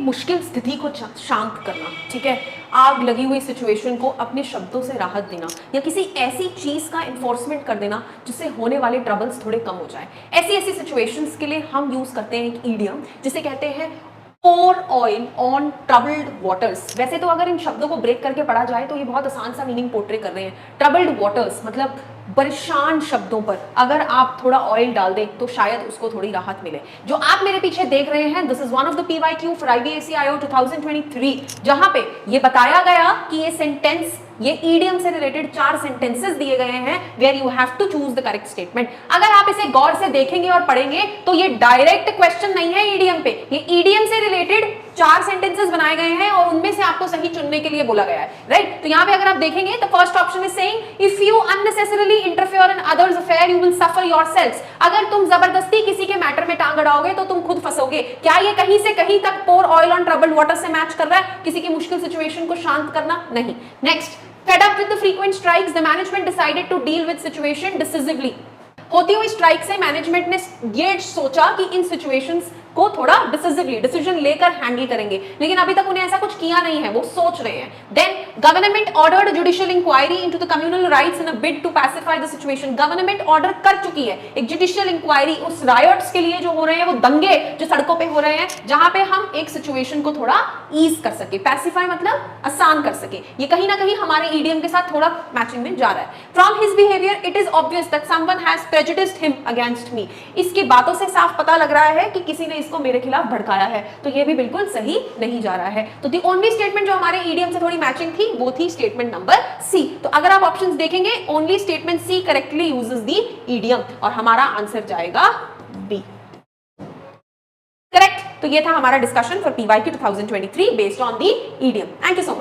मुश्किल स्थिति को शांत करना, ठीक है, आग लगी हुई सिचुएशन को अपने शब्दों से राहत देना, या किसी ऐसी चीज का इन्फोर्समेंट कर देना जिससे होने वाले ट्रबल्स थोड़े कम हो जाए। ऐसी ऐसी सिचुएशंस के लिए हम यूज करते हैं एक ईडियम जिसे कहते हैं pour oil on troubled waters। वैसे तो अगर इन शब्दों को ब्रेक करके पढ़ा जाए तो ये बहुत आसान सा मीनिंग पोर्ट्रे कर रहे हैं। troubled waters मतलब परेशान शब्दों पर अगर आप थोड़ा ऑयल डाल दें तो शायद उसको थोड़ी राहत मिले। जो आप मेरे पीछे देख रहे हैं, this is one of the PYQ for IBAC-IO 2023, जहां पे ये बताया गया कि ये सेंटेंस, ये ईडियम से रिलेटेड 4 सेंटेंसेस दिए गए हैं where you have to choose the correct statement. अगर आप इसे गौर से देखेंगे और पढ़ेंगे तो ये डायरेक्ट क्वेश्चन नहीं है ईडियम पे, ये ईडियम से रिलेटेड 4 सेंटेंसेस बनाए गए हैं और उनमें से आपको सही चुनने के लिए बोला गया है, राइट। तो यहाँ पे अगर आप देखेंगे तो first option is saying if you unnecessarily interfere in others affair you will suffer yourselves. अगर तुम जबरदस्ती किसी के मैटर में टांग अड़ाओगे तो तुम खुद फंसोगे। क्या ये कहीं से कहीं तक पोर ऑयल ऑन ट्रबल्ड वाटर से मैच कर रहा है, किसी की मुश्किल सिचुएशन को शांत करना? नहीं। Next, fed up with the frequent strikes, the management decided to deal with situation decisively। होती हुई स्ट्राइक से मैनेजमेंट ने ये सोचा कि इन सिचुएशंस को थोड़ा डिसिसिवली, डिसीजन लेकर हैंडल करेंगे, लेकिन अभी तक उन्हें ऐसा कुछ किया नहीं है, वो सोच रहे हैं। Then government ordered judicial inquiry into the communal riots in a bid to pacify the situation. Government order कर चुकी है एक जुडिशियल इंक्वायरी उस रायट्स के लिए जो हो रहे हैं, वो दंगे जो सड़कों पे हो रहे हैं, जहां पे हम एक सिचुएशन को थोड़ा ईज कर सके। पैसिफाई मतलब आसान कर सके। ये कहीं ना कहीं हमारे ईडियम के साथ थोड़ा मैचिंग में जा रहा है। From his behaviour it is obvious that someone has prejudiced him against me. इसकी बातों से साफ पता लग रहा है कि किसी ने इसको मेरे खिलाफ भड़काया है, तो ये भी बिल्कुल सही नहीं जा रहा है। तो दी ओनली स्टेटमेंट जो हमारे ईडियम से थोड़ी मैचिंग थी वो थी स्टेटमेंट नंबर सी। तो अगर आप ऑप्शंस देखेंगे only statement C correctly uses दी ईडियम और हमारा आंसर जाएगा बी। करेक्ट। तो ये था हमारा discussion for PYQ 2023 based on the idiom. Thank you so much.